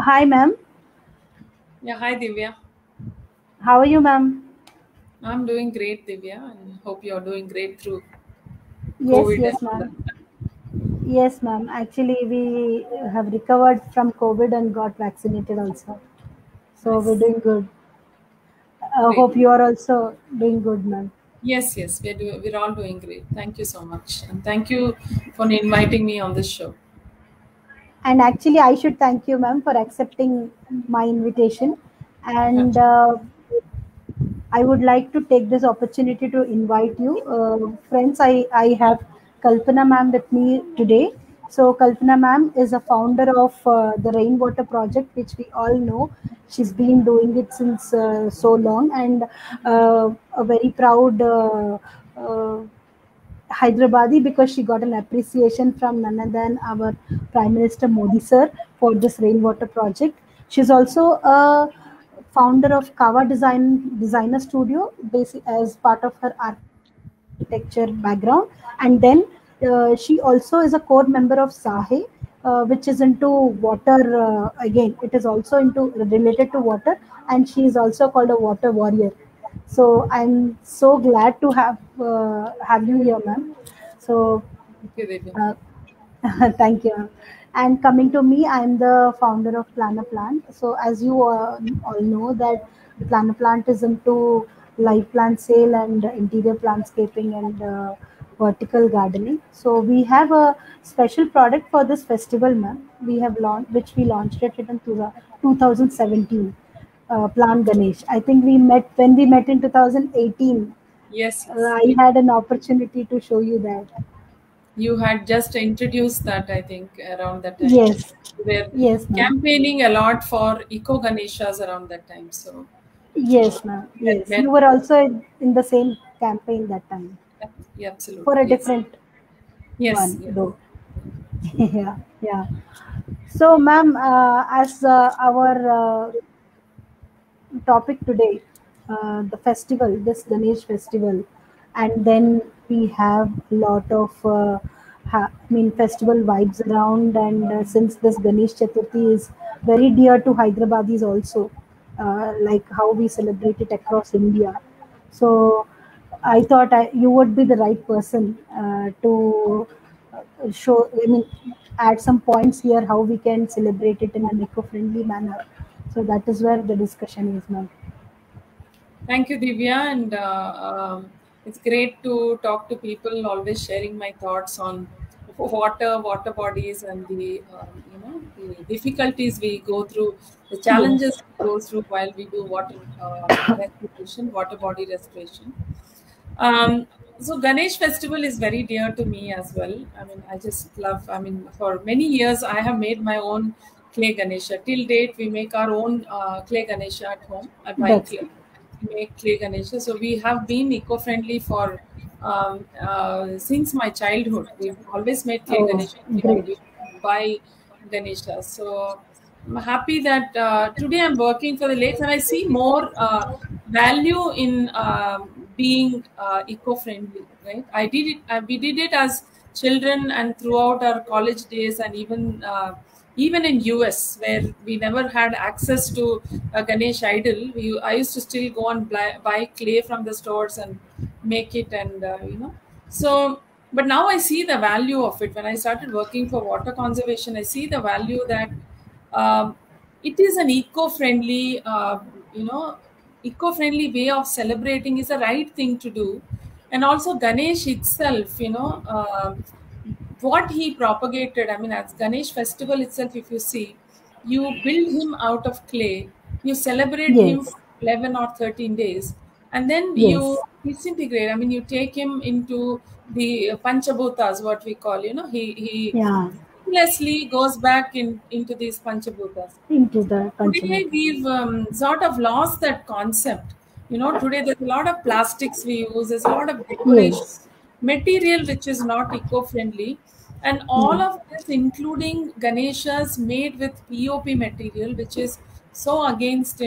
Hi, ma'am. Yeah, hi Divya. How are you, ma'am? I'm doing great, Divya, and hope you're doing great through Yes, COVID and yes, all ma'am. that. Yes, ma'am. Actually, we have recovered from COVID and got vaccinated also. So we're Nice, doing good. I great. hope you are also doing good, ma'am. Yes, we're all doing great. Thank you so much, and thank you for inviting me on this show. And actually, I should thank you, ma'am, for accepting my invitation. And I would like to take this opportunity to invite you. Friends, I have Kalpana ma'am with me today. So, Kalpana ma'am is a founder of the Rainwater Project, which we all know. She's been doing it since so long and a very proud Hyderabadi because she got an appreciation from none other than our Prime Minister Modi sir for this rainwater project. She's also a founder of Kava Designer Studio, basic as part of her architecture background, and then she also is a core member of Sahe, which is into water. Again, it is also into related to water, and she is also called a water warrior. So I'm so glad to have you here, ma'am. So Thank you, Divya. uh, thank you. Ma'am. And coming to me, I'm the founder of Planner Plant. So as you all know that Planner Plant is into live plant sale and interior plantscaping and vertical gardening. So we have a special product for this festival, ma'am. We have launched, which we launched it in 2017. Plant Ganesh. I think we met when we met in 2018. Yes. I had an opportunity to show you that. You had just introduced that, I think, around that time. Yes, We were yes, ma'am. campaigning a lot for eco Ganeshas around that time. So Yes, ma'am. we had Yes, met. you were also in the same campaign that time Yeah, for absolutely. a Yes. different Yes. one, Yes. though. Yeah, yeah. So, ma'am, as our topic today, the festival, this Ganesh festival, and then we have a lot of, festival vibes around. And since this Ganesh Chaturthi is very dear to Hyderabadis also, like how we celebrate it across India. So I thought you would be the right person to show, add some points here how we can celebrate it in an eco-friendly manner. So that is where the discussion is now. Thank you, Divya, and it's great to talk to people. Always sharing my thoughts on water bodies, and the difficulties we go through, the Yes. challenges we go through while we do water restoration, water body restoration. Um, so Ganesh festival is very dear to me as well. I mean, I just love. I mean, for many years I have made my own clay Ganesha. Till date, we make our own clay Ganesha at home. I buy That's clay, good. make clay Ganesha. So we have been eco-friendly for since my childhood. We've always made clay Oh, Ganesha. great. We buy Ganesha. So I'm happy that today I'm working for the lakes, and I see more value in being eco-friendly. Right? I did it. We did it as children and throughout our college days, and even in US where we never had access to a Ganesh idol. I used to still go and buy clay from the stores and make it, and so. But now I see the value of it. When I started working for water conservation, I see the value that um, it is an eco-friendly, eco-friendly way of celebrating is the right thing to do. And also Ganesh itself, what he propagated. I mean, as Ganesh festival itself, if you see, you build him out of clay, you celebrate him Yes. for 11 or 13 days, and then you Yes. disintegrate. I mean, you take him into the Panchabhutas, what we call, he Yeah. seamlessly goes back into these Panchabhutas. Into the Today Panchamukha. we've sort of lost that concept. Today there's a lot of plastics we use, there's a lot of decoration, Yes. material which is not eco-friendly, and all Hmm. of this, including Ganeshas made with POP material, which is so against,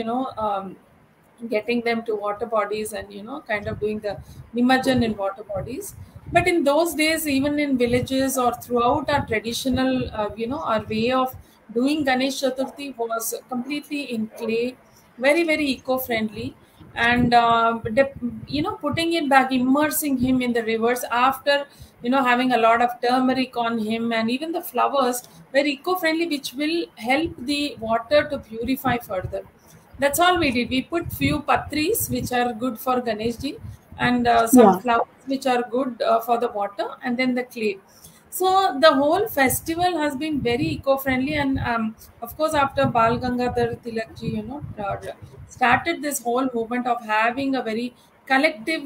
getting them to water bodies and kind of doing the Nimajan in water bodies. But in those days, even in villages or throughout our traditional our way of doing Ganesh Chaturthi was completely in clay, very, very eco-friendly, and putting it back, immersing him in the rivers after having a lot of turmeric on him, and even the flowers were eco-friendly, which will help the water to purify further. That's all we did. We put few patris which are good for Ganeshji, and some Yeah. flowers which are good for the water, and then the clay. So the whole festival has been very eco-friendly, and of course after Bal Gangadhar Tilakji, started this whole movement of having a very collective,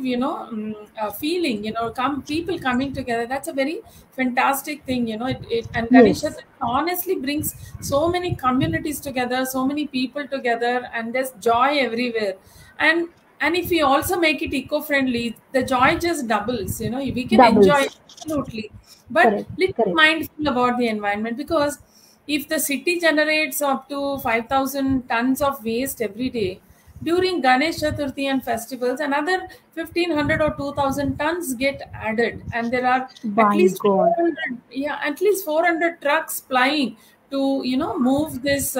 feeling, people coming together. That's a very fantastic thing, and Ganesha Yes. honestly brings so many communities together, so many people together, and there's joy everywhere. And if we also make it eco-friendly, the joy just doubles. We can enjoy Doubles. it absolutely, but Correct. little Correct. mindful about the environment, because if the city generates up to 5,000 tons of waste every day, during Ganesh Chaturthi and festivals, another 1,500 or 2,000 tons get added, and there are at My least God. 400, yeah, at least 400 trucks plying to move this,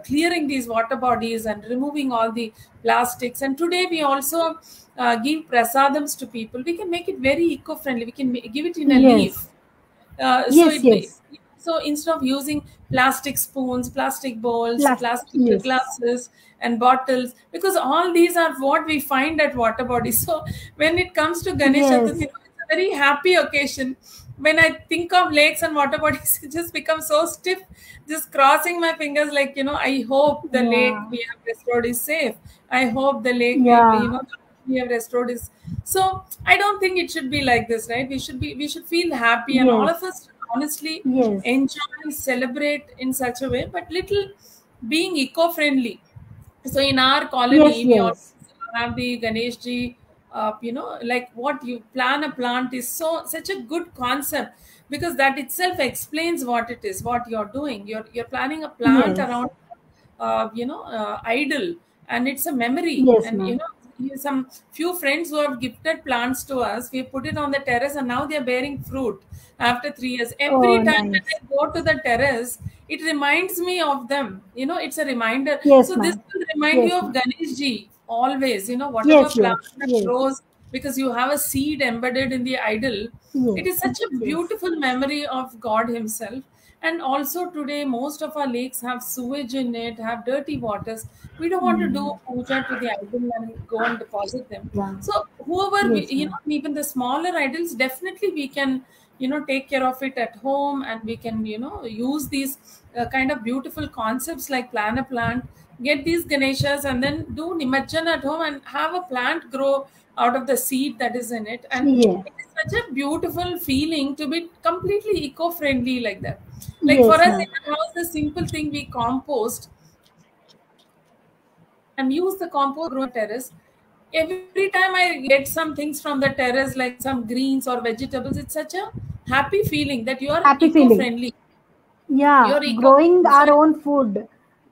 clearing these water bodies and removing all the plastics. And today we also give prasadams to people. We can make it very eco-friendly. We can give it in a leaf. Yes. Uh, so Yes. it Yes. so instead of using plastic spoons, plastic bowls, Plastic. plastic Yes. glasses and bottles, because all these are what we find at water bodies. So when it comes to Ganesh Chaturthi, Yes. it's a very happy occasion. When I think of lakes and water bodies, it just becomes so stiff, just crossing my fingers, like, I hope the lake Yeah. we have restored is safe. I hope the lake Yeah. we have restored is. So I don't think it should be like this, right? We should feel happy, and all of Yes. us honestly Yes. enjoy, celebrate in such a way, but little being eco-friendly. So in our Yes. colony, we also Yes. have the Ganeshji. Like what you plan a plant is such a good concept, because that itself explains what it is, what you're doing. You're planning a plant Yes. around idol, and it's a memory. Yes, And ma'am. some few friends who have gifted plants to us, we put it on the terrace, and now they're bearing fruit after 3 years. Oh, Every time when nice. I go to the terrace, it reminds me of them. It's a reminder. Yes, So this ma'am. will remind you Yes, of ma'am. Ganesh ji always. Whatever Yes. plant Yes. that Yes. grows, because you have a seed embedded in the idol. It is Yes. such a Yes. beautiful memory of God Himself. And also today, most of our lakes have sewage in it, have dirty waters. We don't want to do Mm. puja to the idol and go and deposit them. Yeah. So whoever Yes, ma'am. even the smaller idols, definitely we can take care of it at home, and we can use these kind of beautiful concepts like plan a plant, get these Ganeshas, and then do Nimajjan at home and have a plant grow out of the seed that is in it. And Yes. it is such a beautiful feeling to be completely eco-friendly like that. Like for Yes, us in ma'am. the house, the simple thing, we compost and use the compost grow terrace. Every time I get some things from the terrace, like some greens or vegetables, it's such a happy feeling that you are Happy feeling. eco-friendly. Yeah. You're eco. Growing So our own food.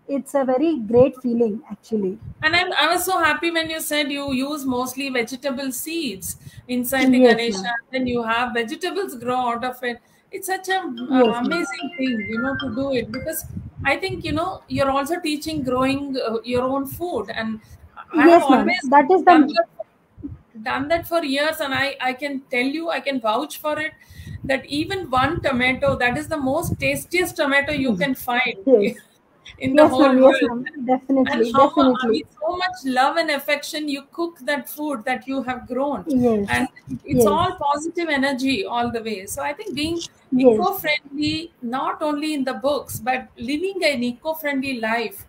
It's a very great feeling, actually. and I was so happy when you said you use mostly vegetable seeds inside the Yes, Ganesha, ma'am. and then you have vegetables grow out of it. It's such a Yes, ma'am. amazing thing, to do it, because I think you're also teaching growing your own food, and I have Yes, ma'am. always That is done the that, for years, and I can tell you, I can vouch for it, that even one tomato, that is the most tastiest tomato you can find yes. in the Yes, whole ma'am. Yes, world. ma'am. And Definitely. with Definitely. so much love and affection you cook that food that you have grown, and Yes. it's Yes. all positive energy all the way. So I think being Yes. eco-friendly, not only in the books, but living an eco-friendly life,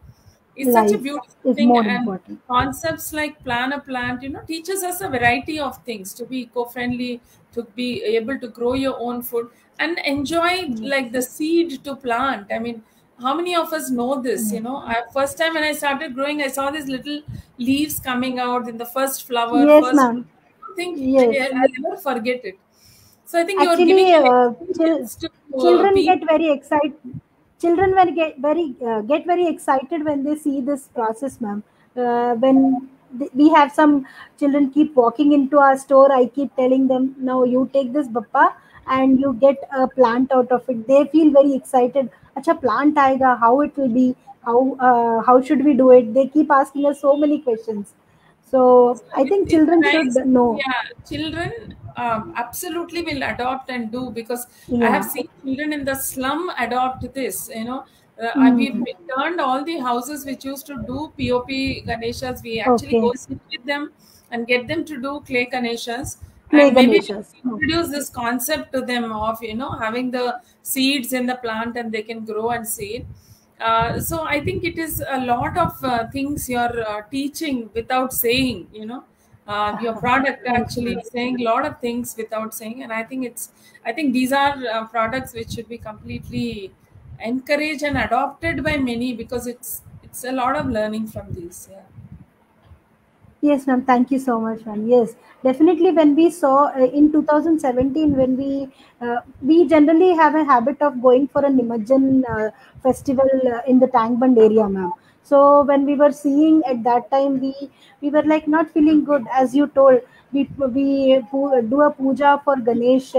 is such a Life beautiful is thing. more And important. concepts like plan a plant teaches us a variety of things to be eco-friendly, to be able to grow your own food and enjoy, Yes. like the seed to plant. I mean, how many of us know this? Yes. First time when I started growing, I saw these little leaves coming out in the first flower, Yes, first. ma'am. I don't think Yes. I'll never forget it. So I think you're giving Actually, an experience to children people. get very excited. Children get very excited when they see this process, ma'am. When we have some children keep walking into our store, I keep telling them, "Now you take this, Bappa, and you get a plant out of it, they feel very excited. Acha, plant aayega, how it will be, how should we do it? They keep asking us so many questions. So So I think it's children should nice. know. Yeah, children absolutely will adopt and do, because I have Yeah. seen children in the slum adopt this. Hmm. We've turned all the houses which used to do POP Ganeshas. We actually Okay. go sit with them and get them to do clay Ganeshas, Clay and maybe Ganeshas. we Okay. introduce this concept to them of having the seeds in the plant and they can grow and seed. So I think it is a lot of things you're teaching without saying. Your product Very actually true. saying a lot of things without saying, and I think these are products which should be completely encouraged and adopted by many, because it's a lot of learning from these. Yeah. Yes, ma'am. Thank you so much, ma'am. Yes, definitely. When we saw in 2017, when we generally have a habit of going for a Nimajjan festival in the Tank Bund area, ma'am. So when we were seeing at that time, we were like not feeling good, as you told. We do a puja for Ganesh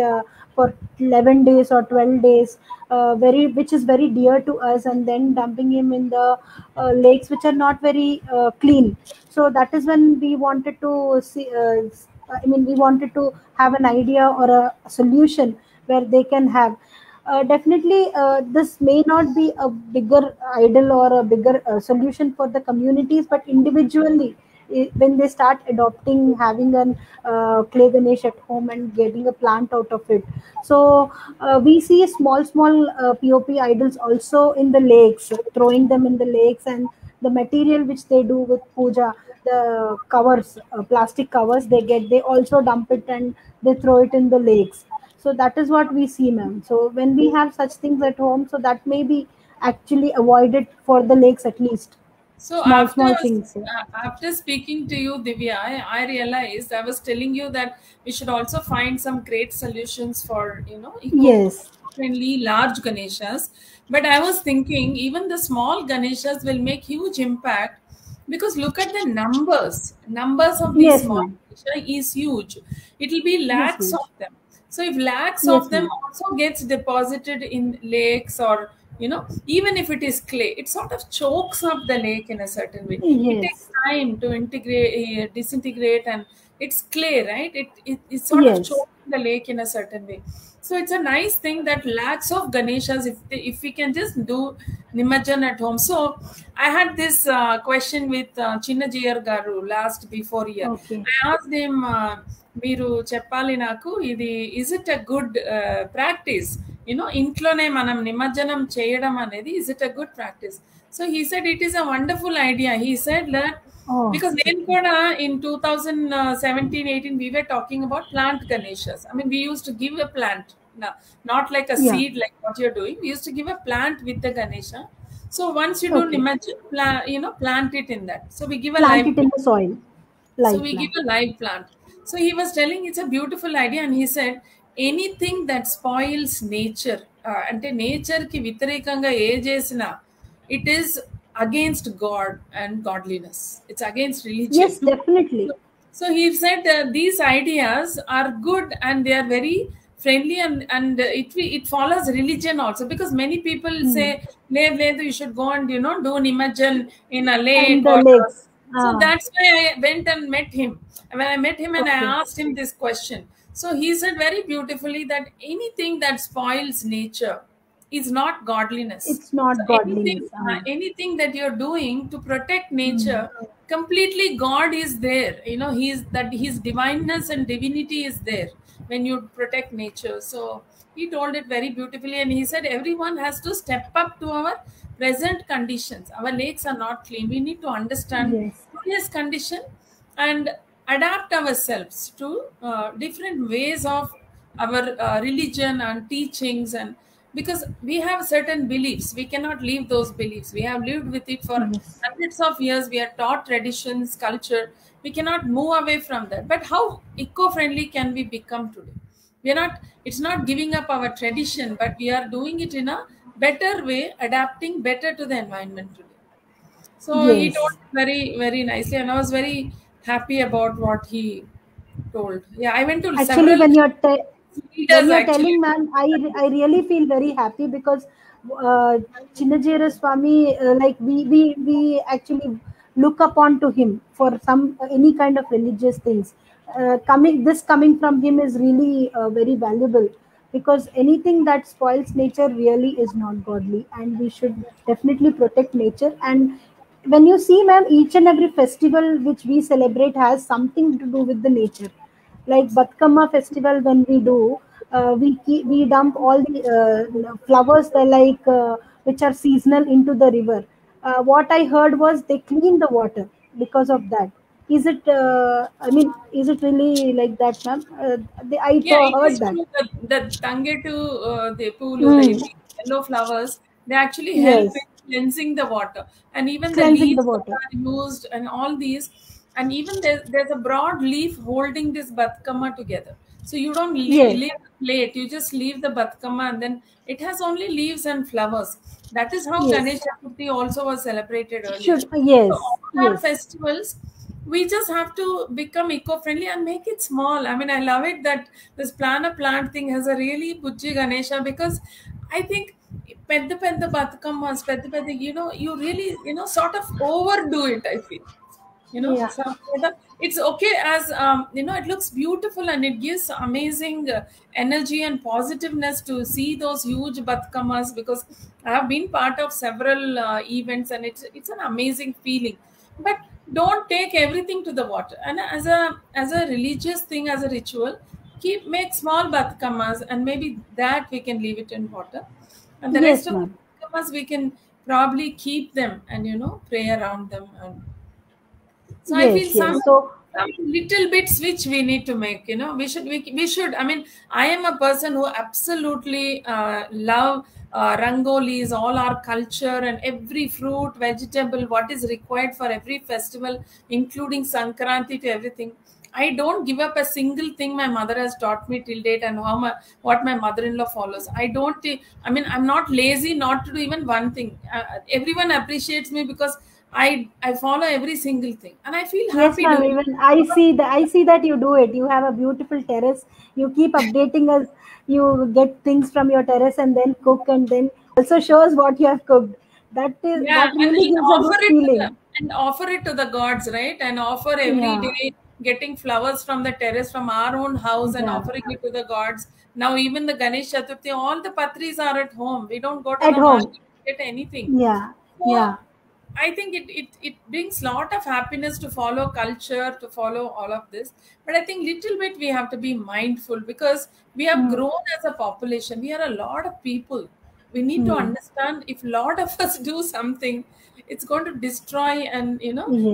for 11 days or 12 days, very which is very dear to us, and then dumping him in the lakes which are not very clean. So that is when we wanted to see, I mean, we wanted to have an idea or a solution where they can have. Definitely, this may not be a bigger idol or a bigger solution for the communities, but individually, when they start adopting, having an clay Ganesh at home and getting a plant out of it. So we see small POP idols also in the lakes, throwing them in the lakes, and the material which they do with puja, the covers, plastic covers they also dump it and they throw it in the lakes. So that is what we see, ma'am. So when we have such things at home, so that may be actually avoided for the lakes at least. So Small things. Yeah. after speaking to you, Divya, I realized I was telling you that we should also find some great solutions for Yes. eco-friendly large Ganeshas. But I was thinking even the small Ganeshas will make huge impact, because look at the numbers of these Yes, small ma'am. Ganesha is huge. It will be It is lakhs huge. of them. So if lakhs of Yes, them ma'am. also gets deposited in lakes, or even if it is clay, it sort of chokes up the lake in a certain way. It takes Yes. time to disintegrate, and it's clay, right? It sort of Yes. chokes the lake in a certain way. So it's a nice thing that lakhs of Ganeshas, if we can just do Nimajan at home. So I had this question with Chinnajiyar Garu last before year. Okay. I asked him, మీరు చెప్పాలి నాకు ఇది is it a good practice ఇంట్లోనే మనం నిమజ్జనం చేయడం అనేది is it a good practice so he said it is a wonderful idea he said that Oh, because నేను కూడా in 2017-18 we were talking about plant ganeshas. I mean, we used to give a plant, not like a yeah. seed like what you're doing. We used to give a plant with the ganesha. So once you do Okay. nimajan, plant it in that. So we give a Plant live it in the soil. so Live we give plant. a live plant. So he was telling it's a beautiful idea, and he said anything that spoils nature, అంటే nature కి వ్యతిరేకంగా ఏ చేసినా, it is against God and godliness. It's against religion. Yes, definitely. So he said these ideas are good and they are very friendly, and it follows religion also, because many people say, Hmm. "Lev, you should go and do nimajan in a And lake the or." lakes. So Ah, that's why I went and met him. And when I met him and I okay. asked him this question, so he said very beautifully that anything that spoils nature is not godliness. It's So not anything, godliness. Ah. anything that you're doing to protect Hmm. nature, completely God is there. His divineness and divinity is there when you protect nature. So he told it very beautifully, and he said everyone has to step up to our present conditions. Our lakes are not clean. We need to understand Yes. today's condition and adapt ourselves to different ways of our religion and teachings, and because we have certain beliefs, we cannot leave those beliefs. We have lived with it for Yes. hundreds of years. We are taught traditions, culture. We cannot move away from that. But how eco-friendly can we become today? We are not. It's not giving up our tradition, but we are doing it in a better way, adapting better to the environment today. So he told Yes. very, very nicely, and I was very happy about what he told. Yeah, I went to Actually, several. when you're He When does you're actually. telling, ma'am, I really feel very happy because Chinnajira Swami, like we actually look upon to him for some any kind of religious things. Coming from him is really very valuable, because anything that spoils nature really is not godly, and we should definitely protect nature. And when you see, ma'am, each and every festival which we celebrate has something to do with the nature. Like Batkama festival, when we do, we dump all the flowers that which are seasonal into the river. What I heard was they clean the water because of that. Is it? I mean, is it really like that, ma'am? Yeah, it Heard is that. true that the Tangetu, the Pulu, Hmm. the yellow flowers, they actually help Yes, in cleansing the water. And even the cleansing the leaves that water. are used and all these, and even there's a broad leaf holding this Batkama together. So you don't Yes, leave the plate, you just leave the Batkama, and then it has only leaves and flowers. That is how yes. Ganesh Chaturthi also was celebrated earlier. Should So yes, all our yes, festivals, we just have to become eco-friendly and make it small. I mean, I love it that this plan a plant thing has a really Bujji Ganesha, because I think పెద్ద బతుకమ్mas, పెద్ద, you really, sort of overdo it, I feel. yeah. It's okay as, it looks beautiful and it gives amazing energy and positiveness to see those huge batkamas, because I have been part of several events, and it's an amazing feeling. But don't take everything to the water. And as a religious thing, as a ritual, make small batkamas, and maybe that we can leave it in water, and the rest Yes, of the ma'am. batkamas we can probably keep them and pray around them. And so I feel Yes, some yes. So little bits which we need to make. We should. I mean, I am a person who absolutely love rangolis, all our culture, and every fruit, vegetable, what is required for every festival, including Sankranti to everything. I don't give up a single thing my mother has taught me till date, and what my mother-in-law follows. I don't. I mean, I'm not lazy not to do even one thing. Everyone appreciates me because I follow every single thing, and I feel yes, happy ma'am. doing Even I see that you do it. You have a beautiful terrace. You keep updating us. You get things from your terrace and then cook, and then also shows what you have cooked. Yeah, That really gives a good feeling. offer it to the gods, right? And offer every Yeah, day, getting flowers from the terrace from our own house and yeah. offering it to the gods. Now even the Ganesh Chaturthi, all the patris are at home. We don't go to At the home. market to get anything. Yeah, So yeah. I think it brings lot of happiness to follow culture, to follow all of this. But I think little bit we have to be mindful, because we have Mm, grown as a population. We are a lot of people. We need to mm. understand, if a lot of us do something, it's going to destroy. And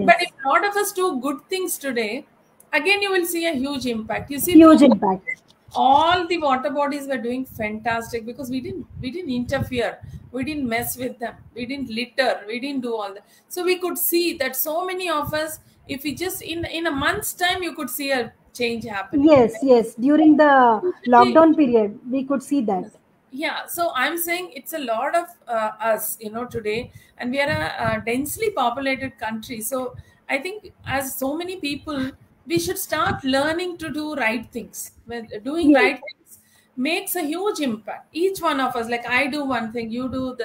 but if Yes. a lot of us do good things today, again you will see a huge impact. You see, Huge through impact. COVID, all the water bodies were doing fantastic, because we didn't interfere, we didn't mess with them, we didn't litter, we didn't do all that. So we could see that so many of us, if we just in a month's time, you could see a change happening. Yes, yes. During the Usually, lockdown period, we could see that. yes. Yeah, so I'm saying it's a lot of us, today, and we are a densely populated country. So I think, as so many people, we should start learning to do right things. When doing Yes. right things makes a huge impact. Each one of us, like I do one thing, you do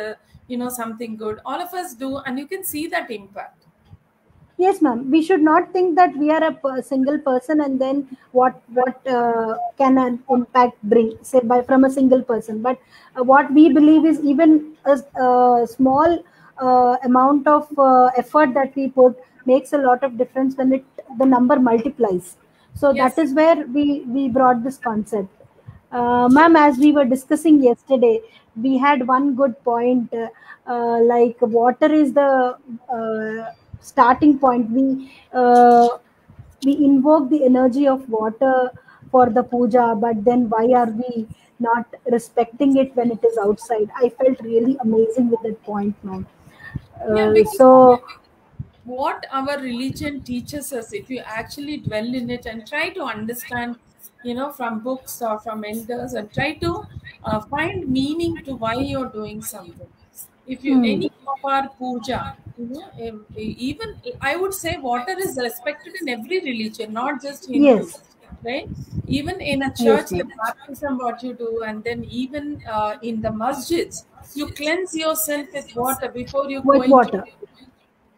something good. All of us do, and you can see that impact. Yes, ma'am. We should not think that we are a single person, and then what can an impact bring, say by from a single person. But what we believe is, even a small amount of effort that we put makes a lot of difference when the number multiplies. So that Yes. is where we brought this concept. Ma'am, as we were discussing yesterday, we had one good point. Like water is the starting point. We invoke the energy of water for the puja, but then why are we not respecting it when it is outside? I felt really amazing with that point, ma'am. Yeah, because So what our religion teaches us, if you actually dwell in it and try to understand, from books or from elders, and try to find meaning to why you're doing something. If you hmm, any of our puja, even I would say water is respected in every religion, not just Hindu. yes, right? Even in a Yes, church, ma'am. the baptism, what you do, and then even in the masjids, you cleanse yourself with water before you go With into, water.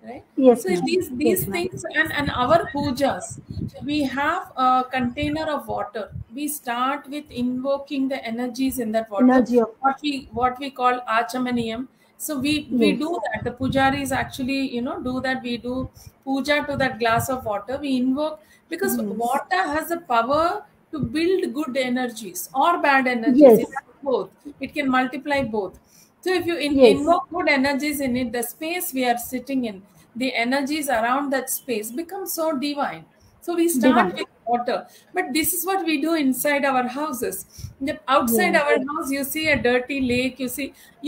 right? Yes, So ma'am. these Yes, ma'am. things, and our pujas, we have a container of water. We start with invoking the energies in that water, Energy of, what we call achamaniyam. So we yes. do that. The pujaris actually, do that. We do puja to that glass of water. We invoke, because Yes. water has the power to build good energies or bad energies. It Yes. has both. It can multiply both. So if you Yes. invoke good energies in it, the space we are sitting in, the energies around that space become so divine. So we start Divine. with water, but this is what we do inside our houses. Outside Yes. our house, you see a dirty lake.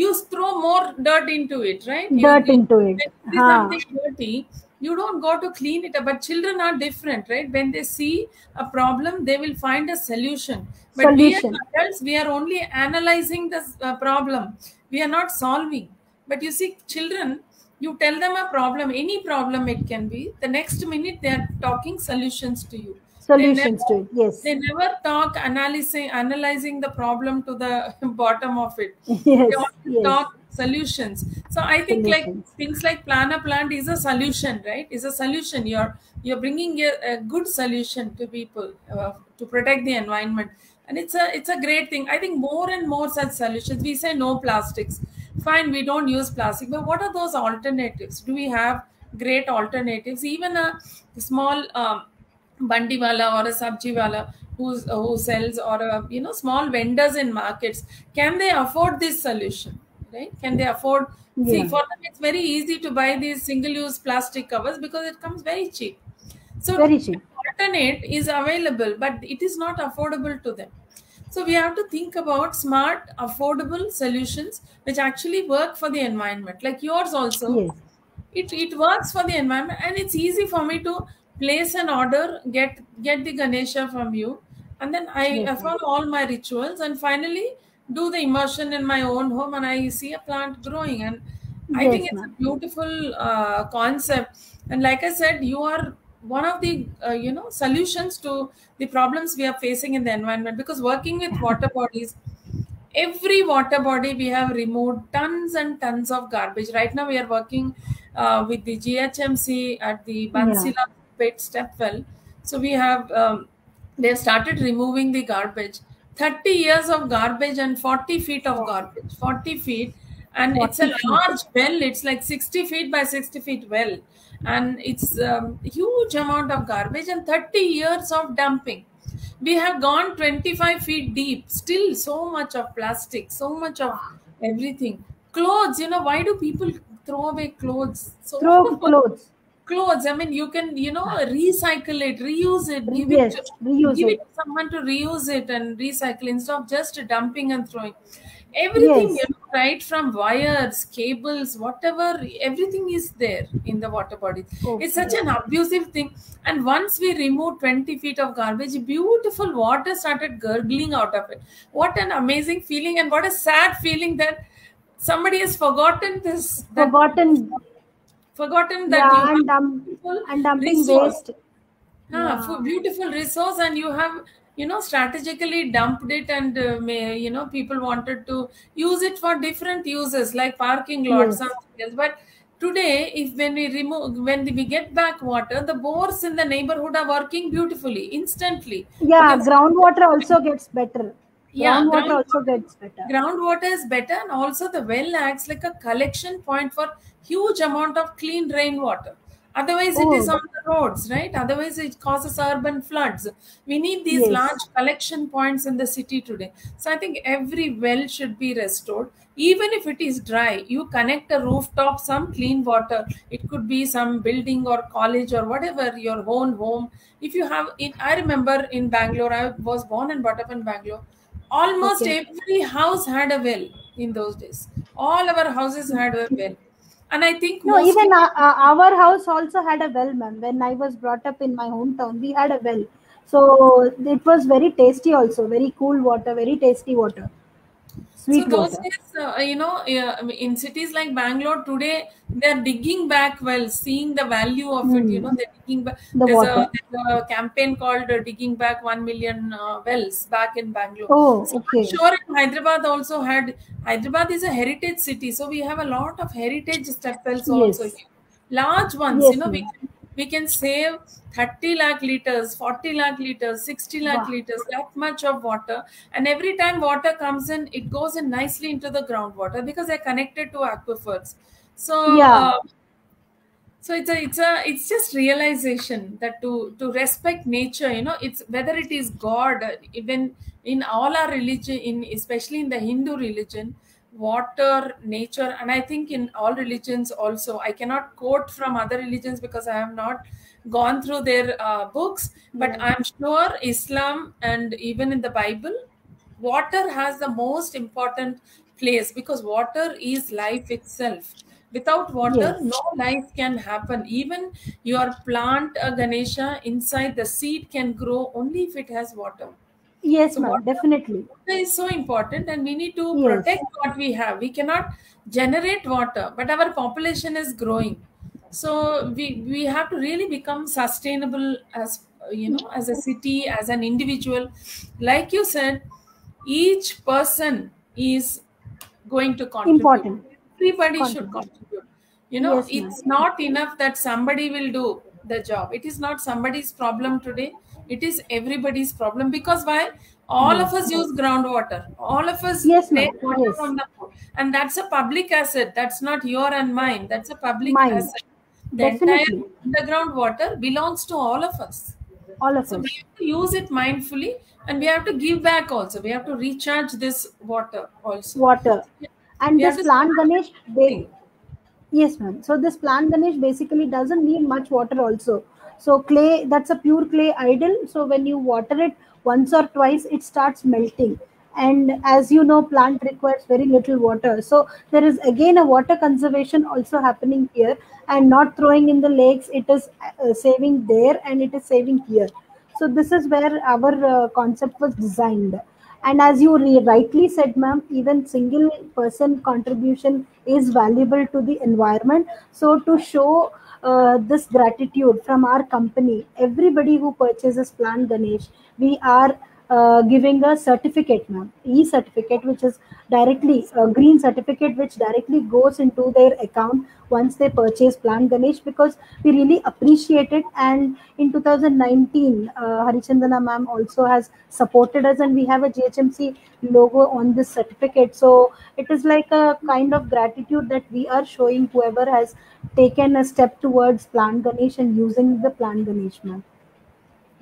You throw more dirt into it, right? Dirt into it. When you see Ha. something dirty, you don't go to clean it up. But children are different, right? When they see a problem, they will find a solution. But we as Solution. adults, we are only analyzing this problem. We are not solving. But you see, children, you tell them a problem, any problem it can be. The next minute they are talking solutions to you. They Solutions never to it. Yes. they never talk analyzing the problem to the bottom of it. They Yes. always Yes. talk solutions. So I think like Solutions. things like plan a plant is a solution, right? Is a solution. You're bringing a good solution to people to protect the environment, and it's a great thing. I think more and more such solutions. We say no plastics. Fine, we don't use plastic, but what are those alternatives? Do we have great alternatives? Even a small bandiwala or a sabji wala who sells, or small vendors in markets, can they afford this solution, right? Can they afford? See, Yeah. for them it's very easy to buy these single use plastic covers because it comes very cheap. So Very cheap. alternate is available, but it is not affordable to them. So we have to think about smart affordable solutions which actually work for the environment, like yours also. Yes. It works for the environment, and it's easy for me to place an order, get the Ganesha from you, and then I Yes, ma'am. follow all my rituals, and finally do the immersion in my own home, and I see a plant growing. And I think Yes, it's a ma'am. beautiful concept. And like I said, you are one of the solutions to the problems we are facing in the environment, because working with water bodies, every water body we have removed tons and tons of garbage. Right now we are working with the GHMC at the Yeah. Bansila pit stepwell. So we have they have started removing the garbage. 30 years of garbage and 40 feet of garbage, 40 feet. And it's a 40 feet. large well. It's like 60 feet by 60 feet well, and it's huge amount of garbage and 30 years of dumping. We have gone 25 feet deep, still so much of plastic, so much of everything. Clothes, why do people throw away clothes? So Throw clothes. clothes, I mean, you can, recycle it, reuse it, Yes. Reuse give it. it to someone to reuse it and recycle instead of just dumping and throwing. Everything, Yes. right from wires, cables, whatever, everything is there in the water body. It's such Okay. an abusive thing. And once we removed 20 feet of garbage, beautiful water started gurgling out of it. What an amazing feeling, and what a sad feeling that somebody has forgotten this, that Forgotten. forgotten that you Yeah, have beautiful and dumping resource. waste. For Yeah. beautiful resource, and you have strategically dumped it, and people wanted to use it for different uses like parking lots, Yes. something else. But today, if when we get back water, the bores in the neighborhood are working beautifully instantly, Yeah. because Groundwater also gets better. yeah, Groundwater also gets better. groundwater is better, and also the well acts like a collection point for huge amount of clean rainwater. Otherwise, it is Oh, on the roads, right? Otherwise, it causes urban floods. We need these yes. large collection points in the city today. So I think every well should be restored. Even if it is dry, you connect a rooftop, some clean water. It could be some building or college or whatever, your own home. If you have, I remember in Bangalore, I was born and brought up in Bangalore. Almost Okay. every house had a well in those days. All our houses had a well. And I think No, mostly even our house also had a well, ma'am. When I was brought up in my hometown, we had a well. So it was very tasty also. Very cool water, very tasty water. So Sweet those water. days, in cities like Bangalore today, they're digging back wells, seeing the value of it. Hmm. They're digging back. The water. There's a campaign called "Digging Back 1 Million Wells" back in Bangalore. Oh, So I'm okay. sure in Hyderabad also had. Hyderabad is a heritage city, so we have a lot of heritage step wells also Yes. here. Large ones, Yes, ma'am. we can save 30 lakh liters, 40 lakh liters, 60 lakh Wow. liters, that much of water. And every time water comes in, it goes in nicely into the groundwater because they're connected to aquifers. So, Yeah. it's just realization that to respect nature, it's whether it is God, even in all our religion, in especially in the Hindu religion, water, nature, and I think in all religions also. I cannot quote from other religions because I have not gone through their books, but Yeah. I'm sure Islam and even in the Bible, water has the most important place because water is life itself. Without water, Yes. no life can happen. Even your plant a Ganesha inside, the seed can grow only if it has water. Yes, So ma'am. Definitely. water is so important, and we need to Yes. protect what we have. We cannot generate water, but our population is growing. So we have to really become sustainable as as a city, as an individual. Like you said, each person is going to contribute. Important. Everybody should Contribute. contribute. Yes, ma'am. It's not enough that somebody will do the job. It is not somebody's problem today. It is everybody's problem. Because why? All of Yes. us use groundwater. All of us Yes, take ma'am. water Yes. from the pool. And that's a public asset. That's not your and mine. That's a public Mine. asset. The entire Definitely. underground water belongs to all of us. All of So we us. have to use it mindfully, and we have to give back also. We have to recharge this water also. Water. And We have this to plant start Ganesh, everything. yes, ma'am. So this plant Ganesh basically doesn't need much water also. So clay, that's a pure clay idol. So when you water it once or twice, it starts melting. And as you know, plant requires very little water. So there is again a water conservation also happening here, and not throwing in the lakes. It is saving there and it is saving here. So this is where our concept was designed. And as you rightly said, ma'am, even single person contribution is valuable to the environment. So to show this gratitude from our company, everybody who purchases Plant Ganesh, we are giving a certificate, ma'am, e-certificate, which is directly a green certificate, which directly goes into their account once they purchase Plant Ganesh, because we really appreciate it. And in 2019, Harichandana ma'am also has supported us, and we have a GHMC logo on this certificate. So it is like a kind of gratitude that we are showing whoever has taken a step towards Plant Ganesh and using the Plant Ganesh, ma'am.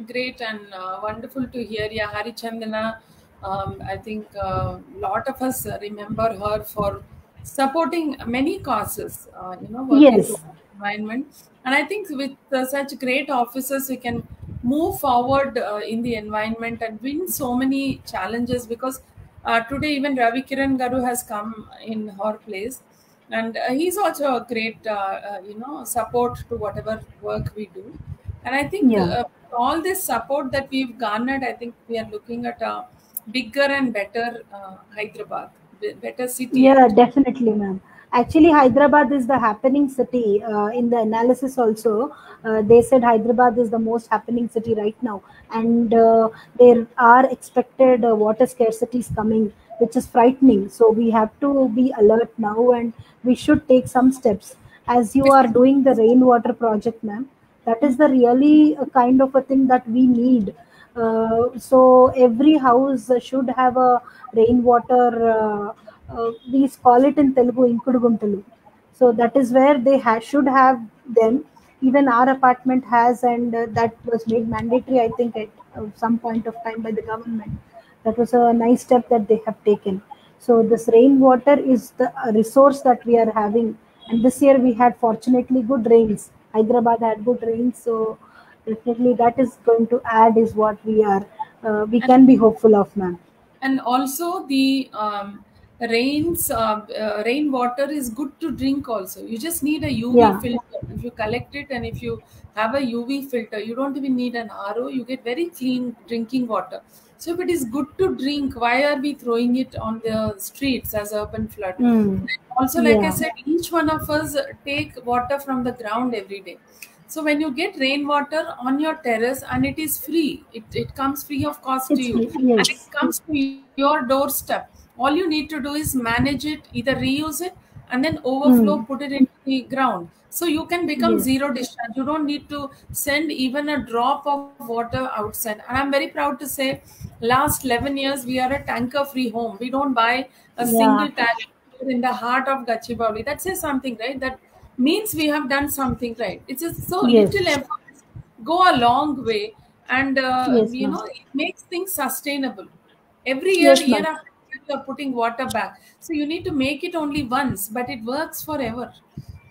Great and wonderful to hear. Yeah, Hari Chandana. I think a lot of us remember her for supporting many causes. Working Yes, towards environment. And I think with such great officers, we can move forward in the environment and win so many challenges. Because today even Ravi Kiran Garu has come in her place, and he's also a great support to whatever work we do. And I think yeah. all this support that we've garnered, I think we are looking at a bigger and better Hyderabad, better city Yeah, actually. definitely, ma'am. Actually, Hyderabad is the happening city. In the analysis, also, they said Hyderabad is the most happening city right now, and there are expected water scarcities coming, which is frightening. So we have to be alert now, and we should take some steps. As you are doing the rainwater project, ma'am, that is the really kind of a thing that we need. So every house should have a rainwater. We call it in Telugu Inkudu Guntalu. So that is where they should have them. Even our apartment has, and that was made mandatory, I think, at some point of time by the government. That was a nice step that they have taken. So this rainwater is the resource that we are having, and this year we had fortunately good rains. Hyderabad had good rains, so definitely that is going to add is what we And can be hopeful of, ma'am. also the rainwater is good to drink also. You just need a UV Yeah. filter. If you collect it and if you have a UV filter, you don't even need an RO. You get very clean drinking water. So if it is good to drink, why are we throwing it on the streets as urban flood? Mm. Also, like I Yeah. said, each one of us take water from the ground every day. So when you get rainwater on your terrace and it is free, it comes free of cost to It's you, free. and it Yes. comes to your doorstep. All you need to do is manage it, either reuse it and then overflow, Mm. put it into the ground. So you can become Yes. zero discharge. You don't need to send even a drop of water outside. And I'm very proud to say, last 11 years we are a tanker free home. We don't buy a Yeah. single tank in the heart of Gachibowli. That says something, right? That means we have done something right. It's just so little Yes. effort go a long way, and Yes, ma'am. it makes things sustainable. Every year, Yes, year ma'am. after year, you are putting water back. So you need to make it only once, but it works forever.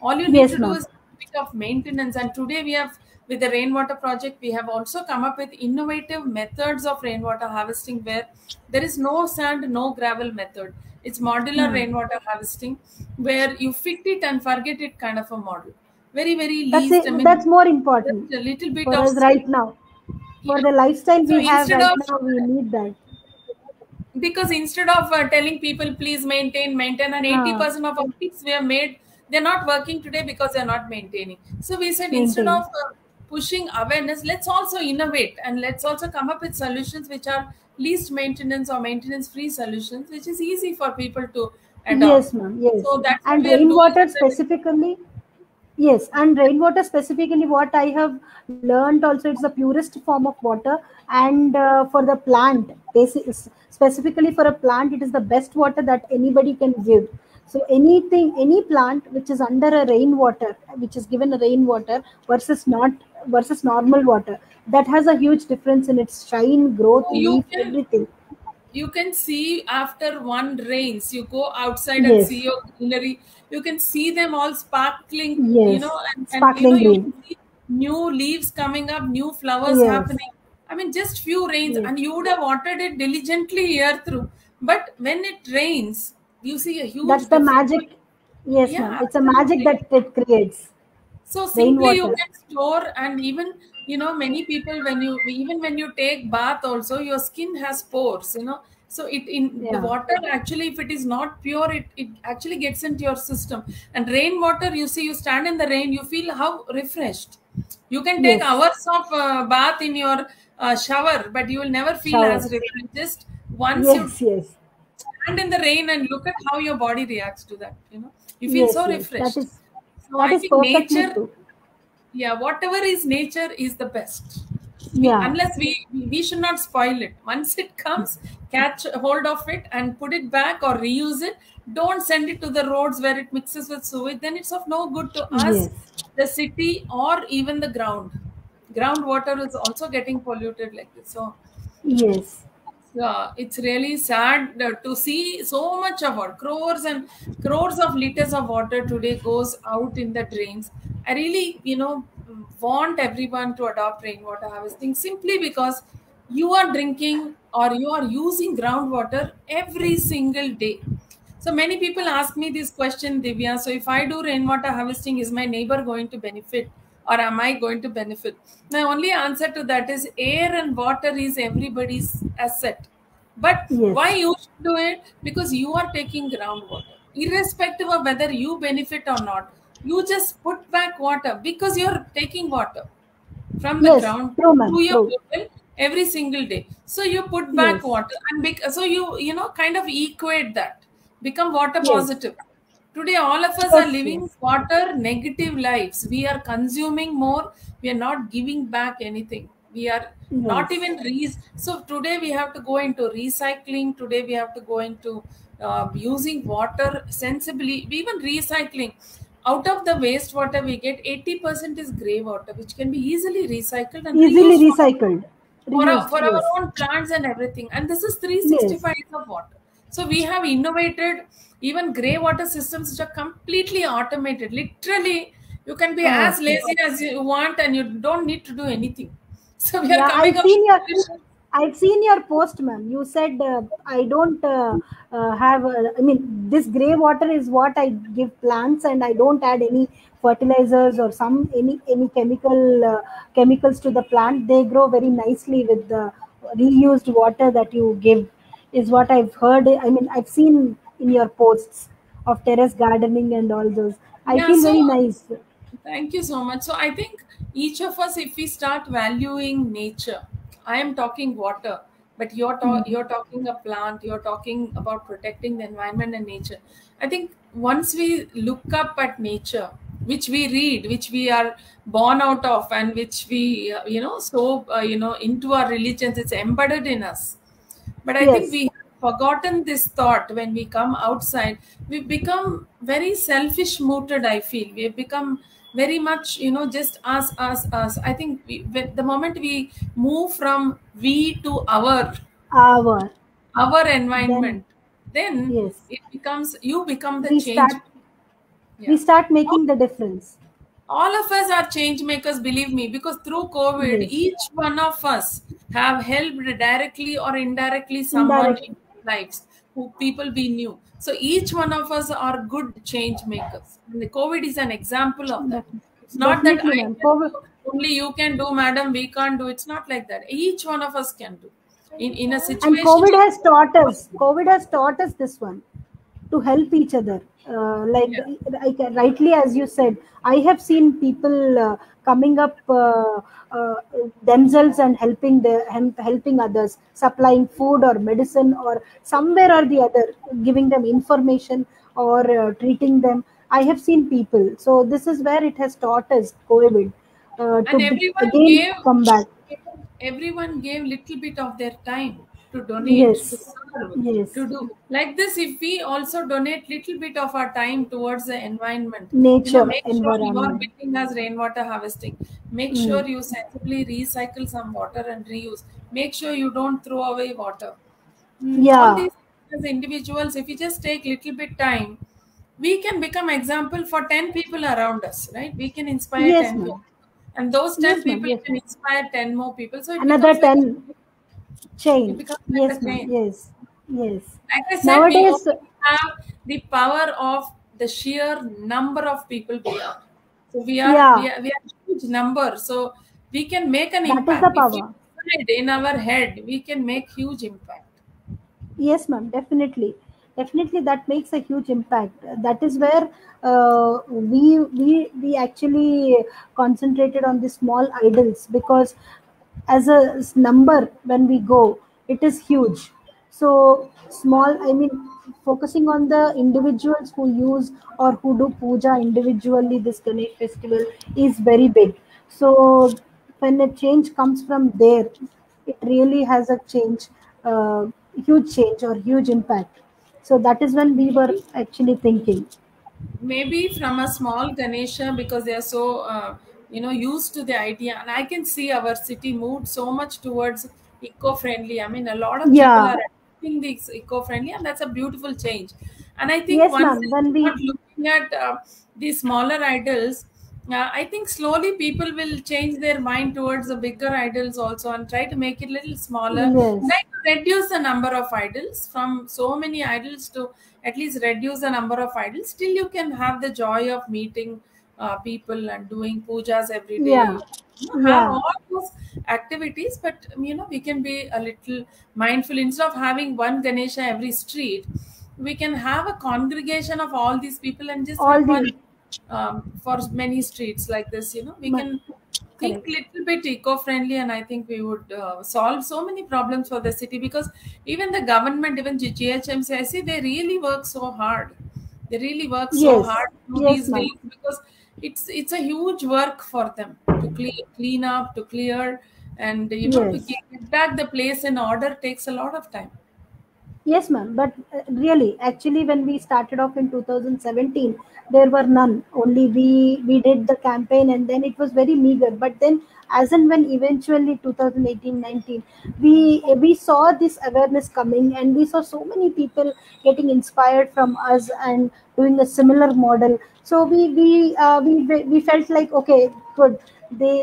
All you need Yes, to do ma'am. is a bit of maintenance. And today we have, with the rainwater project, we have also come up with innovative methods of rainwater harvesting where there is no sand, no gravel method. It's modular Hmm. rainwater harvesting where you fit it and forget it kind of a model. Very, very That's least. I it. That's mean, more important just a little bit for of us skill. right now. For Yeah. the lifestyle So we have instead right of, now, we need that. because instead of telling people please maintain, and Huh. 80% of our kids we have made, they're not working today because they're not maintaining. So we said, instead of Maintain. pushing awareness, let's also innovate and let's also come up with solutions which are least maintenance or maintenance free solutions, which is easy for people to adopt. Yes, ma'am. Yes. So that's what And we are doing rainwater at the. specifically. Yes, and rainwater specifically, what I have learned also, it's the purest form of water, and for the plant, specifically for a plant, it is the best water that anybody can give. So anything, any plant which is under a rainwater, which is given a rainwater versus not versus normal water, that has a huge difference in its shine, growth, So leaf, everything. you can see after one rains, you go outside and see Yes, your greenery, you can see them all sparkling, yes, and sparkling you green. can see new leaves coming up, new flowers Yes, happening. I mean, just few rains yes. and you would have watered it diligently year through, but when it rains you see a That's huge the difference. magic. Yes, Yeah, ma'am. It's a magic absolutely. that it creates. So simply you Rainwater. can store, and even many people, when you, even when you take bath also, your skin has pores, so it, in the Yeah. water actually, if it is not pure, it actually gets into your system. And rainwater, you see, you stand in the rain, you feel how refreshed. You can take Yes. hours of bath in your shower, but you will never feel as Shower. refreshed. Just once you Yes, yes. stand in the rain and look at how your body reacts to that, you feel So so yes. That refreshed. is So that I is think perfectly nature, true. yeah, whatever is nature is the best. Yeah. Unless we should not spoil it. Once it comes, catch hold of it and put it back or reuse it. Don't send it to the roads where it mixes with sewage. Then it's of no good to us, Yes. the city, or even the ground. Groundwater is also getting polluted like this. So Yes. yeah, it's really sad to see so much of water, crores and crores of liters of water today goes out in the drains. I really, want everyone to adopt rainwater harvesting simply because you are drinking or you are using groundwater every single day. So many people ask me this question, Divya. So if I do rainwater harvesting, is my neighbor going to benefit or am I going to benefit? My only answer to that is air and water is everybody's asset. But why Yes. you should do it? Because you are taking groundwater. Irrespective of whether you benefit or not, you just put back water because you're taking water from the Yes. ground True, to ma'am. your True. well every single day. So you put back Yes. water, and so you kind of equate that, become water Yes. positive. Today, all of us are Yes. living Yes. water negative lives. We are consuming more. We are not giving back anything. We are not Yes. even so today we have to go into recycling. Today we have to go into using water sensibly. Even recycling, out of the wastewater we get, 80% is grey water, which can be easily recycled and Easily reused recycled. Reused. for our Yes. own plants and everything. And this is Yes. 365 days of water. So we have innovated even grey water systems which are completely automated. Literally, you can be as Okay. lazy as you want and you don't need to do anything. So we are Yeah, coming up with solutions. I've seen your post, ma'am. You said I don't have. I mean, this gray water is what I give plants, and I don't add any fertilizers or any chemicals to the plant. They grow very nicely with the reused water that you give is what I've heard. I mean, I've seen in your posts of terrace gardening and all those. I Yeah, feel so very nice. thank you so much. So I think each of us, if we start valuing nature, I am talking water, but Mhm. you're talking a plant, you're talking about protecting the environment and nature. I think once we look up at nature, which we read, which we are born out of, and which we so into our religions, it's embedded in us. But I think Yes, we have forgotten this thought when we come outside. We become very selfish mooted, I feel. We have become very much, just us. I think the moment we move from we to our our then environment, then yes, it becomes, you become the we change. start we Yeah. start making the difference. All of us are change makers, believe me, because through COVID Yes, each one of us have helped directly or indirectly someone indirectly. in our lives who people we knew. So each one of us are good change makers, and the COVID is an example of that. Def- It's not that Definitely, I ma'am. can do, only you can do, madam, we can't do. It's not like that. Each one of us can do in a And situation. COVID has taught us this one, to help each other. Yeah. Like rightly as you said, I have seen people coming up uh, themselves and helping others, supplying food or medicine or somewhere or the other, giving them information or treating them. I have seen people. So this is where it has taught us COVID to And again come back. everyone gave little bit of their time to donate, to Yes, serve, yes. to do like this. If we also donate little bit of our time towards the environment, Nature, make sure you are environment. building as rainwater harvesting, make Mm. sure you sensibly recycle some water and reuse, make sure you don't throw away water. All Yeah. these, as individuals, if we just take little bit time, we can become example for 10 people around us, right? We can inspire Yes, 10 ma'am. people, and those 10 Yes, ma'am. people Yes. can inspire 10 more people. So it Another becomes like 10 it chain. becomes like Yes, a ma'am. chain. Yes. Yes. Like I said, we Nowadays, only have the power of the sheer number of people we are. So yeah, we are a huge number. So we can make an that is the impact. If we power. decide in our head, we can make huge impact. Yes, ma'am, definitely. Definitely, that makes a huge impact. That is where we actually concentrated on the small idols, because as a number when we go, it is huge. So small, I mean, focusing on the individuals who use or who do puja individually this Ganesh festival is very big. So when a change comes from there, it really has a change, uh, huge change or huge impact. So that is when we were actually thinking. Maybe from a small Ganesha, because they are so used to the idea, and I can see our city moved so much towards eco-friendly. I mean, a lot of people Yeah. are adopting this eco-friendly, and that's a beautiful change. And I think Yes, once ma'am. they When we start looking at these smaller idols, I think slowly people will change their mind towards the bigger idols also, and try to make it a little smaller, try yes, to reduce the number of idols from so many idols to at least reduce the number of idols. Still you can have the joy of meeting people and doing pujas every day. yeah, Have yeah. all those activities, but we can be a little mindful. Instead of having one Ganesha every street, we can have a congregation of all these people and just All have the one for many streets like this. We but can think correct. little bit eco-friendly, and I think we would solve so many problems for the city, because even the government, even GHMC, I see they really work so hard. They really work so Yes, hard through yes, these ma'am. days, because it's a huge work for them to clean up, to clear, and to Yes. get back the place in order takes a lot of time. Yes, ma'am. But really, actually, when we started off in 2017, there were none. Only we did the campaign, and then it was very meager. But then, as and when eventually 2018, 19, we saw this awareness coming, and we saw so many people getting inspired from us and doing a similar model. So we felt like, okay, good. They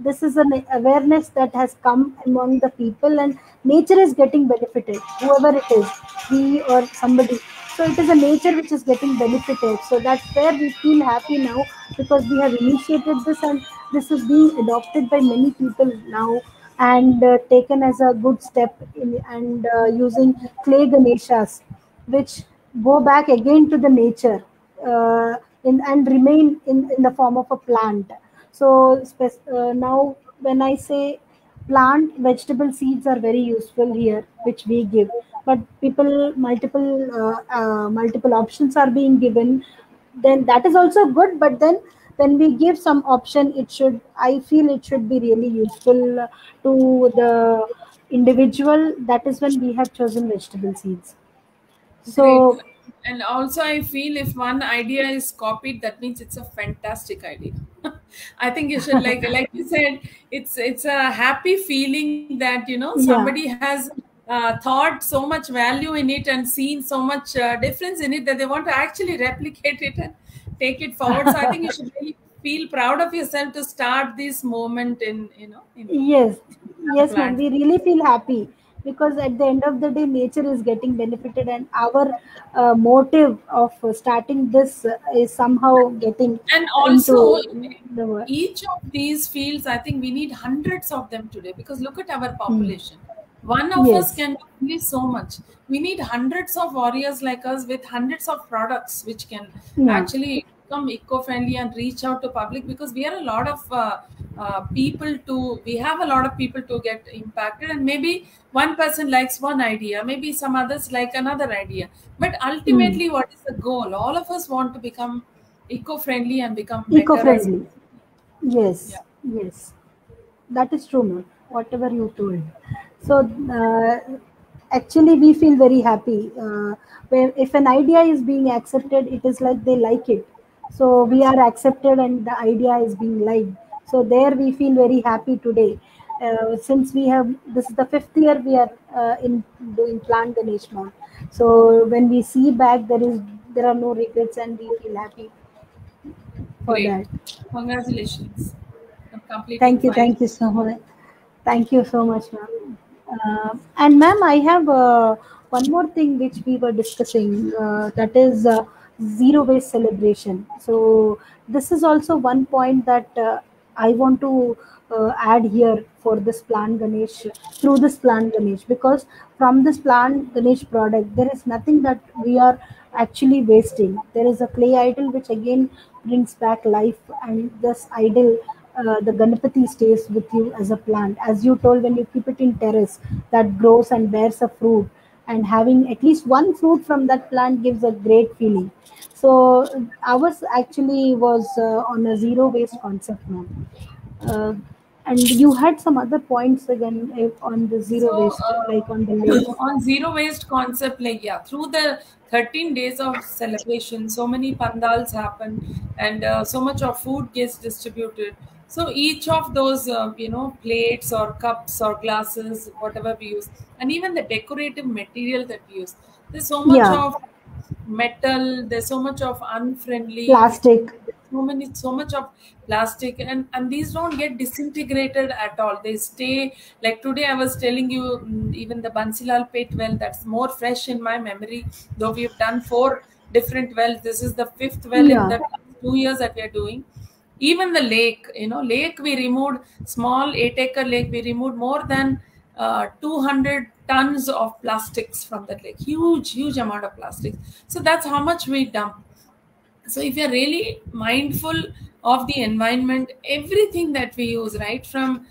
This is an awareness that has come among the people, and nature is getting benefited, whoever it is, we or somebody. So it is a nature which is getting benefited. So that's where we feel happy now, because we have initiated this, and this is being adopted by many people now. and taken as a good step in, and using clay Ganeshas, which go back again to the nature, and remain in the form of a plant. So now when I say plant, vegetable seeds are very useful here, which we give. But people, multiple options are being given, then that is also good. But then when we give some option, it should, I feel it should be really useful to the individual. That is when we have chosen vegetable seeds. Great. So And also, I feel if one idea is copied, that means it's a fantastic idea. I think you should, like you said, it's a happy feeling that yeah. somebody has thought so much value in it and seen so much difference in it that they want to actually replicate it and take it forward. So I think you should really feel proud of yourself to start this moment in Yes, yes, ma'am. plant. We really feel happy because at the end of the day, nature is getting benefited, and our motive of starting this is somehow getting And also, into the world. each of these fields, I think we need hundreds of them today because look at our Hmm. population. One of us Yes. can do only so much. We need hundreds of warriors like us with hundreds of products which can Yeah. actually become eco-friendly and reach out to public, because we are a lot of we have a lot of people to get impacted, and maybe one person likes one idea, maybe some others like another idea, but Hmm. ultimately what is the goal? All of us want to become eco-friendly and become better as Eco-friendly. yeah. Yes. Yes. That is true, ma'am. Whatever you told. So actually, we feel very happy where if an idea is being accepted, it is like they like it. So we That's are accepted, and the idea is being liked. So there, we feel very happy today. Since we have, this is the fifth year we are in doing Plant Ganesh Month. So when we see back, there are no regrets, and we feel happy for great. that. Congratulations on completing 5 years. Thank you so much. Thank you so much, ma'am. And ma'am, I have one more thing which we were discussing, that is zero waste celebration. So this is also one point that I want to add here for this plant Ganesh, through this plant Ganesh, because from this plant Ganesh product, there is nothing that we are actually wasting. There is a clay idol which again brings back life, and this idol, the Ganapati stays with you as a plant. As you told, when you keep it in terrace, that grows and bears a fruit, and having at least one fruit from that plant gives a great feeling. So ours actually was on a zero waste concept, ma'am. Uh, and you had some other points again on the zero So, waste, like on the lakes. on zero waste concept, like, yeah, through the 13 days of celebration, so many pandals happen, and so much of food gets distributed. So each of those, plates or cups or glasses, whatever we use, and even the decorative material that we use, there's so much Yeah, of metal, there's so much of unfriendly plastic. material, so much of plastic, and these don't get disintegrated at all. They stay, like today I was telling you, even the Bansilal pit well, that's more fresh in my memory, though we've done 4 different wells. This is the fifth well in Yeah, the last 2 years that we are doing. Even the lake, lake, we removed, small 8-acre lake, we removed more than 200 tons of plastics from that lake. Huge amount of plastics. So that's how much we dump. So if you're really mindful of the environment, everything that we use, right from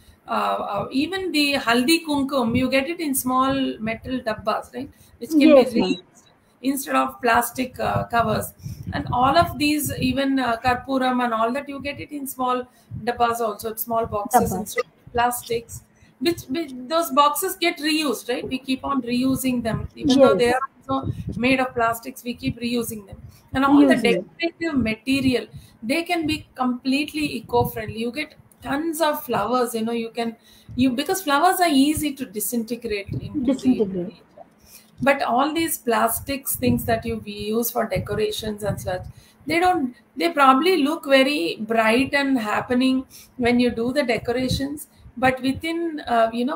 even the haldi kumkum, you get it in small metal dabbas, right, which can be yes, ma'am. reused instead of plastic covers. And all of these, even karpuram and all that, you get it in small dabbas also, small boxes Tapas. instead of plastics, which those boxes get reused, right? We keep on reusing them, even though they Yes, are also made of plastics, we keep reusing them. And all the using it. decorative material, they can be completely eco-friendly. You get tons of flowers, you because flowers are easy to disintegrate into the Disintegrate. nature. But all these plastics things that we use for decorations and such, they probably look very bright and happening when you do the decorations, but within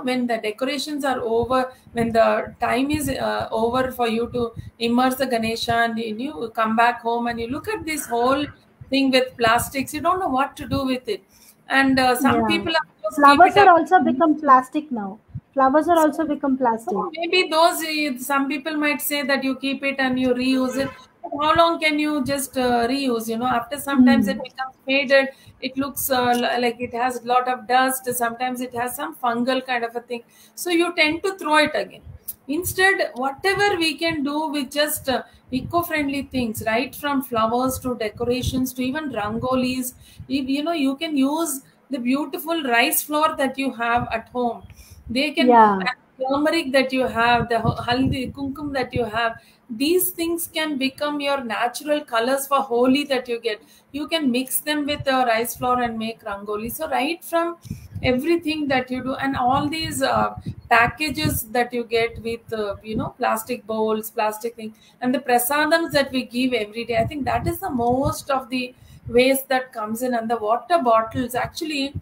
when the decorations are over, when the time is over for you to immerse the Ganesha, and you come back home and you look at this whole thing with plastics, you don't know what to do with it. And some Yeah. people, of course, keep Flowers it are up. also become plastic now. Flowers are also become plastic. So maybe those, some people might say that you keep it and you reuse it. But how long can you just reuse? After sometimes Hmm. it becomes faded. It looks like it has a lot of dust. Sometimes it has some fungal kind of a thing. So you tend to throw it again. Instead, whatever we can do with just eco-friendly things, right from flowers to decorations to even rangolis, you can use the beautiful rice flour that you have at home. They can, Yeah. turmeric that you have, the haldi, kumkum that you have, these things can become your natural colors for holi that you get. You can mix them with rice flour and make rangoli. So right from everything that you do, and all these packages that you get with plastic bowls, plastic thing, and the prasadams that we give every day, I think that is the most of the waste that comes in. And the water bottles, actually,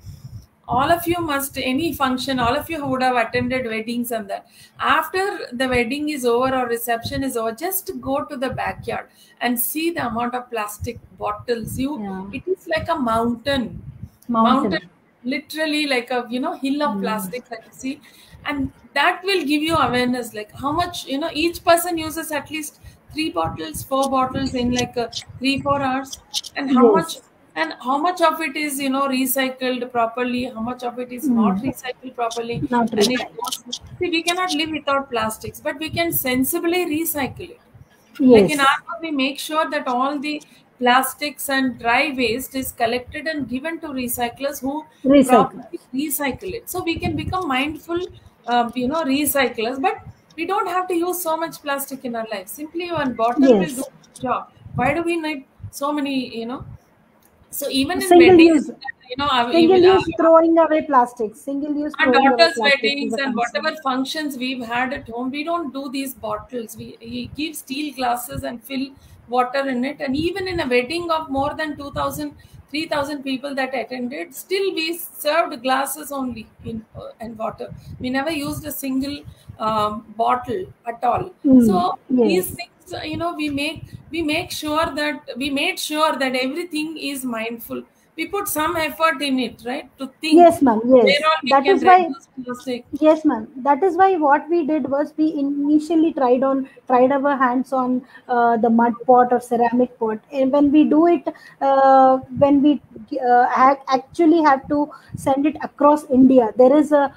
all of you must, any function, all of you would have attended weddings, and that after the wedding is over or reception is over, just go to the backyard and see the amount of plastic bottles. Yeah. It is like a mountain, Mountain. literally like a hill of Mm. plastic that you see. And that will give you awareness, like how much, each person uses at least 3 bottles, 4 bottles in like 3 4 hours. And how much, Yes. of it is recycled properly, how much of it is not Mm. recycled properly. Not And it recycled. goes, see, we cannot live without plastics, but we can sensibly recycle it. Like in Yes. our home, we make sure that all the plastics and dry waste is collected and given to recyclers who properly Recyclers. recycle it. So we can become mindful, recyclers. But we don't have to use so much plastic in our life. Simply one bottle will do Yes. the job. Why do we need so many? So even in Single weddings, use. Single even use throwing away plastics. Single use our throwing away daughter's plastics is weddings a and concern. whatever functions we've had at home, we don't do these bottles. We give steel glasses and fill water in it. And even in a wedding of more than 2,000, 3,000 people that attended, still we served glasses only in and water. We never used a single bottle at all. Mm. So Yes. these things, we made sure that everything is mindful. We put some effort in it, right, to think Yes, ma'am. where Yes. all we That can is why. reduce plastic. Yes, ma'am. That is why what we did was we initially tried our hands on the mud pot or ceramic pot, and when we do it, when we actually had to send it across India, there is a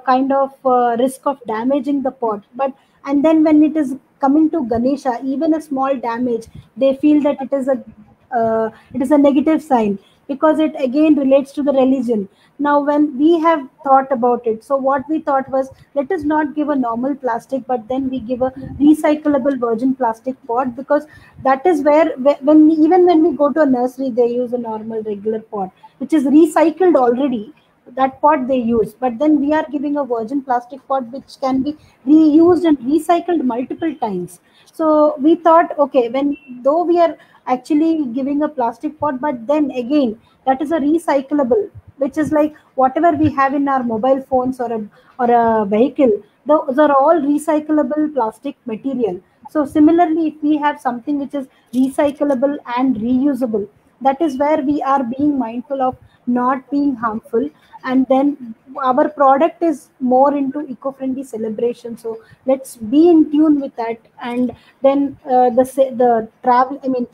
kind of risk of damaging the pot. But and then when it is coming to Ganesha, even a small damage, they feel that it is a negative sign because it again relates to the religion. Now when we have thought about it, so what we thought was, let us not give a normal plastic, but then we give a recyclable virgin plastic pot, because that is where even when we go to a nursery, they use a normal regular pot which is recycled already. That pot they use, but then we are giving a virgin plastic pot which can be reused and recycled multiple times. So we thought, okay, when though we are actually giving a plastic pot, but then again that is a recyclable, which is like whatever we have in our mobile phones or a vehicle, those are all recyclable plastic material. So similarly, if we have something which is recyclable and reusable, that is where we are being mindful of not being harmful. And then our product is more into eco-friendly celebration, so let's be in tune with that. And then the travel, I mean,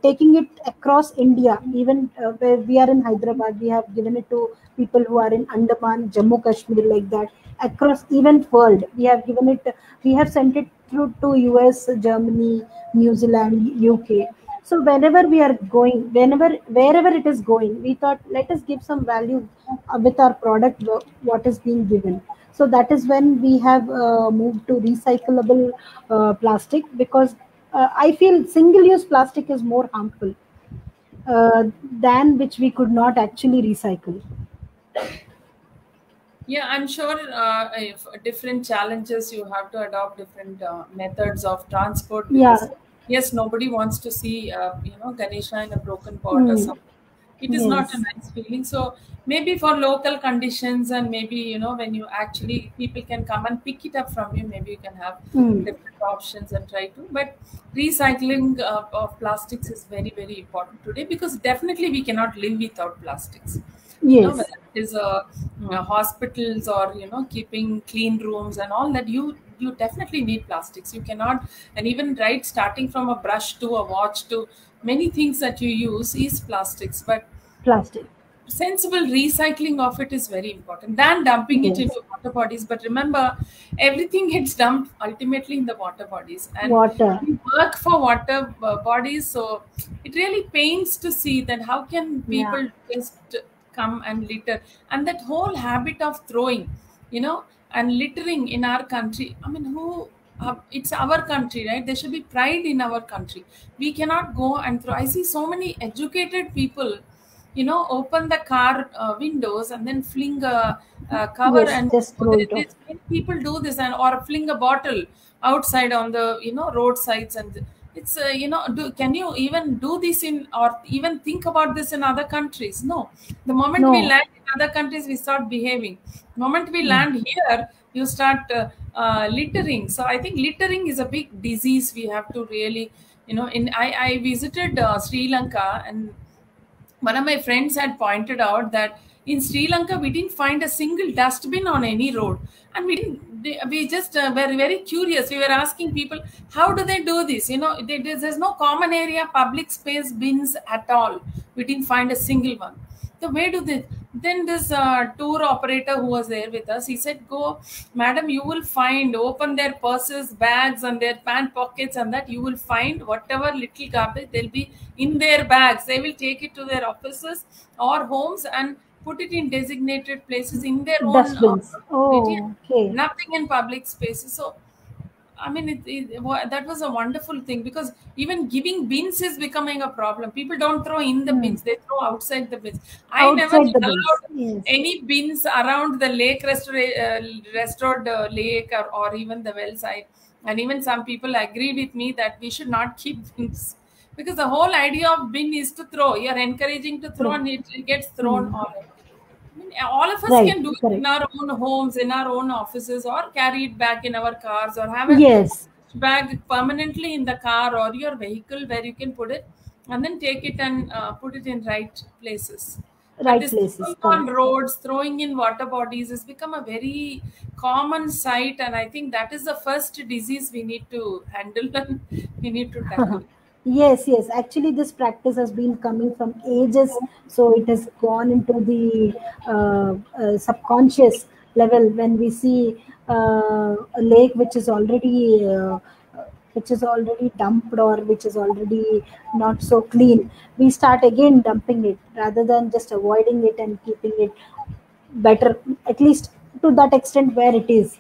taking it across India, even where we are in Hyderabad, we have given it to people who are in Andaman, Jammu Kashmir, like that. Across even world, we have given it. We have sent it through to US, Germany, New Zealand, UK. So whenever we are going, wherever it is going, we thought, let us give some value with our product, what is being given. So that is when we have moved to recyclable plastic, because I feel single use plastic is more harmful than which we could not actually recycle. Yeah, I'm sure if different challenges, you have to adopt different methods of transport, because Yeah. yes, nobody wants to see Ganesha in a broken pot or Mm. something. It is not a Yes. nice feeling. So maybe for local conditions, and maybe when you actually people can come and pick it up from you, maybe you can have Mm. different options and try to. But recycling of plastics is very very important today, because definitely we cannot live without plastics. Yes. Whether it is hospitals, or keeping clean rooms and all that, you definitely need plastics. You cannot. And even right, starting from a brush to a watch to many things that you use is plastics. But Plastic. sensible recycling of it is very important than dumping it Yes. into water bodies. But remember, everything gets dumped ultimately in the water bodies, and Water. we work for water bodies. So it really pains to see that how can Yeah. people just come and litter, and that whole habit of throwing, you know and littering in our country. I mean, who it's our country, right? There should be pride in our country. We cannot go and throw. I see so many educated people, open the car windows and then fling a cover Yes. and Just throw it off. people do this, and or fling a bottle outside on the roadsides. And it's can you even do this in, or even think about this in other countries? No. The moment we No. land in other countries, we start behaving. The moment we Mm. land here, you start littering. So I think littering is a big disease. We have to really, in I visited Sri Lanka, and one of my friends had pointed out that in Sri Lanka we didn't find a single dustbin on any road, and we just were very curious. We were asking people, how do they do this? There's no common area, public space bins at all. We didn't find a single one. So where do they? Then this tour operator who was there with us, he said, "Go, madam, you will find, open their purses, bags, and their pant pockets, and that you will find whatever little garbage they'll be in their bags. They will take it to their offices or homes and put it in designated places in their own Dustbins. area. Oh, okay. Nothing in public spaces." So I mean, that was a wonderful thing, because even giving bins is becoming a problem. People don't throw in the Mm. bins; they throw outside the bins. I never Outside the bins. allowed Yes. any bins around the lake, restored lake, or even the well side. And even some people agree with me that we should not keep bins, because the whole idea of bin is to throw. You are encouraging to throw, True. and it gets thrown Mm. all. I mean, all of us Right. can do it in Correct. our own homes, in our own offices, or carry it back in our cars, or have a Yes. bag permanently in the car or your vehicle where you can put it, and then take it and put it in right places. But Right this places. throwing on Correct. roads, throwing in water bodies has become a very common sight, and I think that is the first disease we need to handle and we need to tackle. Yes, yes. Actually, this practice has been coming from ages, so it has gone into the subconscious level. When we see a lake which is already dumped, or which is already not so clean, we start again dumping it rather than just avoiding it and keeping it better, at least to that extent where it is.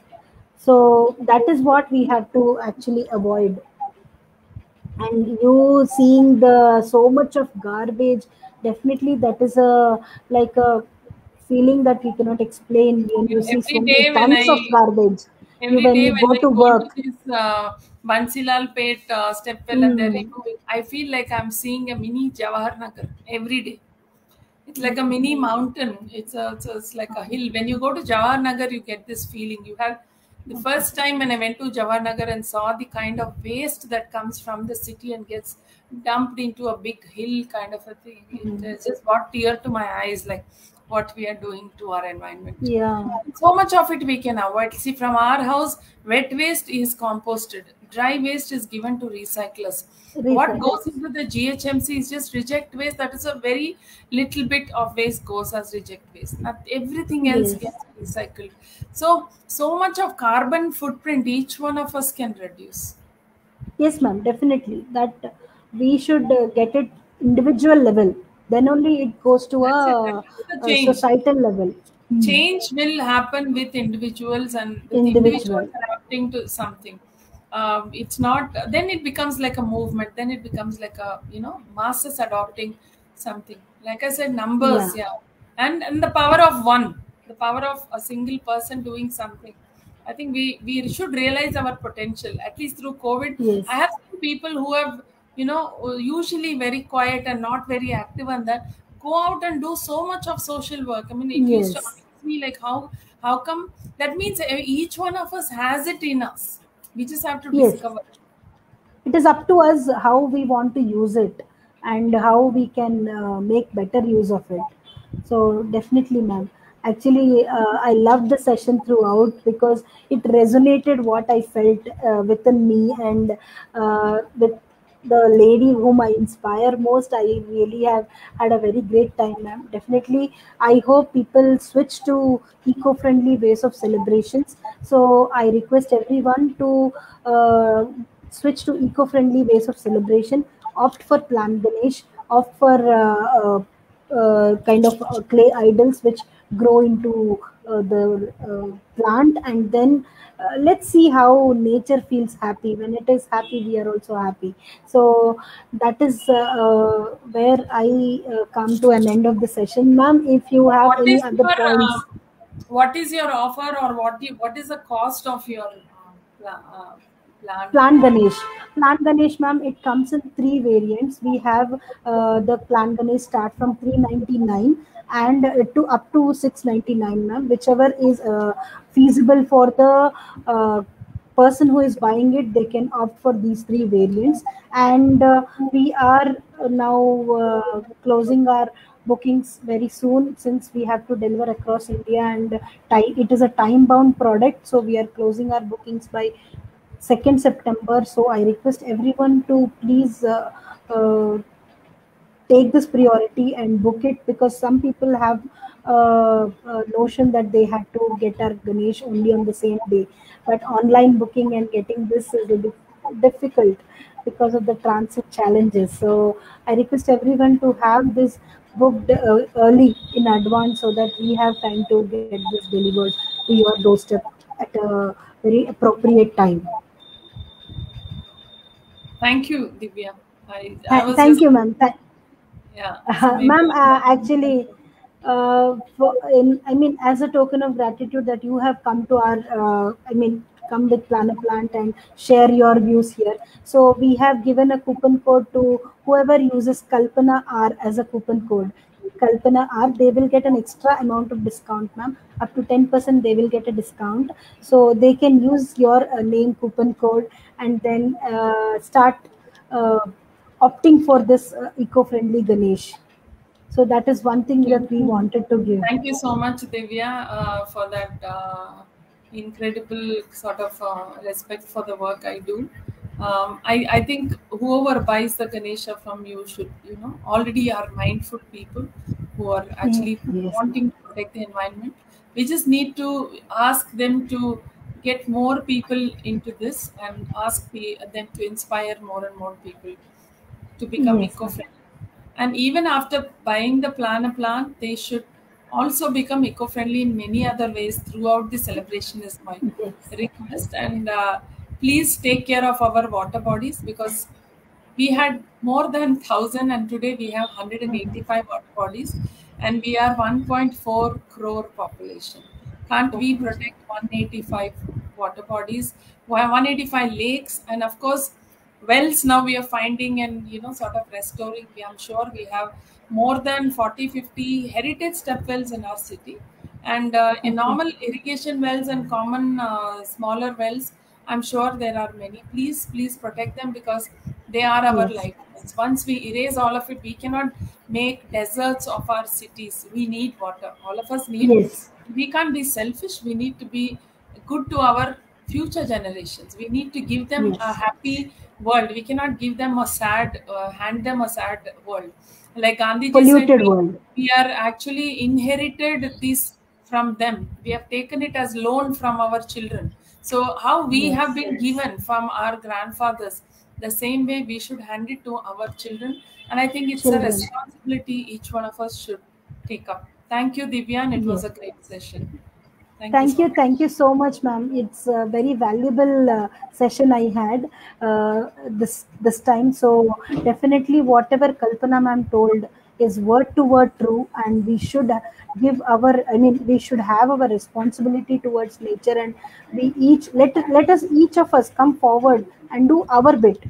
So that is what we have to actually avoid. And you seeing the so much of garbage, definitely that is a, like a feeling that we cannot explain when you see Every so many day when tons of I garbage. You Every when day you when go I to go to work. this Bansilal Pet stepwell and they're Mm. removing, I feel like I'm seeing a mini Jawahar Nagar every day. It's like a mini mountain. It's like a hill. When you go to Jawahar Nagar, you get this feeling. You have the first time when I went to Jawahar Nagar and saw the kind of waste that comes from the city and gets dumped into a big hill kind of a thing. It just brought tear to my eyes, like what we are doing to our environment. Yeah. So much of it we can avoid. See, from our house, wet waste is composted, dry waste is given to recyclers. What goes Recycles. into the GHMC is just reject waste. That is a very little bit of waste goes as reject waste. Not everything else Yes. gets recycled. So much of carbon footprint each one of us can reduce. Yes, ma'am. Definitely that we should get it individual level. Then only it goes to That's it. That is the a change. societal level. Hmm. Change will happen with individuals, and with individuals Individual. adapting to something. It's not, then it becomes like a movement, then it becomes like a, masses adopting something. Like I said, Yeah. numbers, yeah. And the power of one, the power of a single person doing something. I think we should realize our potential. At least through COVID, I Yes. have seen people who have, usually very quiet and not very active, and that go out and do so much of social work. I mean, it used to Yes. amaze me, like how come, that means each one of us has it in us. We just have to Yes. discover. It is up to us how we want to use it and how we can make better use of it. So definitely, ma'am. Actually, I loved the session throughout because it resonated what I felt within me, and with the lady whom I inspire most, I really have had a very great time, ma'am. Definitely, I hope people switch to eco-friendly ways of celebrations. So I request everyone to switch to eco-friendly ways of celebration, opt for Plan Ganesh, opt for kind of clay idols which grow into the plant, and then let's see how nature feels happy. When it is happy, we are also happy. So that is where I come to an end of the session, ma'am. If you have What any is other your points. what is your offer, or what is the cost of your plant? Plant Ganesh. Plant Ganesh, ma'am, it comes in three variants. We have the Plant Ganesh start from 399 and to up to 699, ma'am, whichever is feasible for the person who is buying it. They can opt for these three variants. And we are now closing our bookings very soon, since we have to deliver across India, and it is a time bound product. So we are closing our bookings by 2nd September. So I request everyone to please take this priority and book it, because some people have a notion that they have to get our Ganesh only on the same day. But online booking and getting this is a bit difficult because of the transit challenges. So I request everyone to have this booked early in advance, so that we have time to get this delivered to your doorstep at a very appropriate time. Thank you, Divya. I was Thank just, you, ma'am. yeah. So maybe Ma'am, actually, I mean, as a token of gratitude that you have come to our, come with Plan a Plant and share your views here. So we have given a coupon code to whoever uses Kalpana R as a coupon code. Kalpana R, they will get an extra amount of discount, ma'am. Up to 10% they will get a discount. So they can use your name coupon code, and then start uh, opting for this eco-friendly Ganesh. So that is one thing that we wanted to give. thank you so much, Divya, for that incredible sort of respect for the work I do. I think whoever buys the Ganesha from you should, already are mindful people who are actually Yes, ma'am. wanting to protect the environment. We just need to ask them to get more people into this, and ask them to inspire more and more people to become Yes, ma'am. eco-friendly. And even after buying the Plan a Plant, they should also become eco-friendly in many other ways throughout the celebration is my Yes. request. And please take care of our water bodies, because we had more than 1,000 and today we have Mhm. 185 water bodies, and we are 1.4 crore population. Can't we Population. protect 185 water bodies, 185 lakes, and of course wells now we are finding and sort of restoring. I'm sure we have more than 40, 50 heritage step wells in our city, and in Okay. normal irrigation wells and common smaller wells, I'm sure there are many. Please protect them, because they are our Yes. lifelines. Once we erase all of it, we cannot make deserts of our cities. We need water. All of us need. Yes. We can't be selfish. We need to be good to our future generations. We need to give them a Yes. happy world. We cannot give them a sad, hand them a sad world. Like Gandhiji said, Polluted we, world. we are actually inherited this from them. We have taken it as loan from our children. So how we have Yes. been given from our grandfathers, the same way we should hand it to our children. And I think it's a Children. responsibility each one of us should take up. Thank you, Divya, and it was Yes. a great session. Thank you Thank so you. much. Thank you so much, ma'am. It's a very valuable session I had this time. So definitely, whatever Kalpana ma'am told is word to word true, and we should give our. I mean, we should have our responsibility towards nature, and we each let us each of us come forward and do our bit.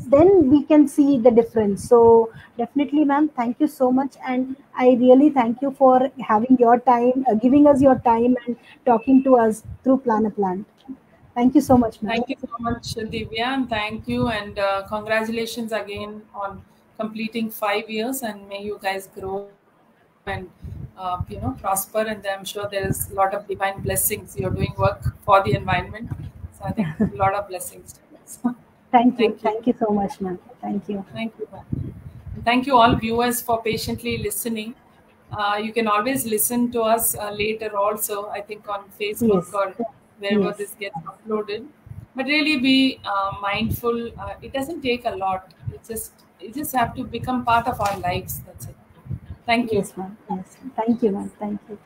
then we can see the difference. So definitely, ma'am, thank you so much, and I really thank you for having your time, giving us your time, and talking to us through Plan a Plant. Thank you so much, ma'am. Thank you so much, Divya, and thank you, and congratulations again on completing 5 years. And may you guys grow and prosper. And I'm sure there is a lot of divine blessings. You're doing work for the environment, so I think a lot of blessings to us. Thank you. Thank you so much, ma'am. Thank you. Thank you, ma'am. And thank you all viewers for patiently listening. You can always listen to us later also, I think on Facebook Yes, or wherever yes, this gets uploaded. But really be mindful. It doesn't take a lot. You just have to become part of our lives. That's it. Thank you. yes, ma'am. Yes, thank you, ma'am. Thank you.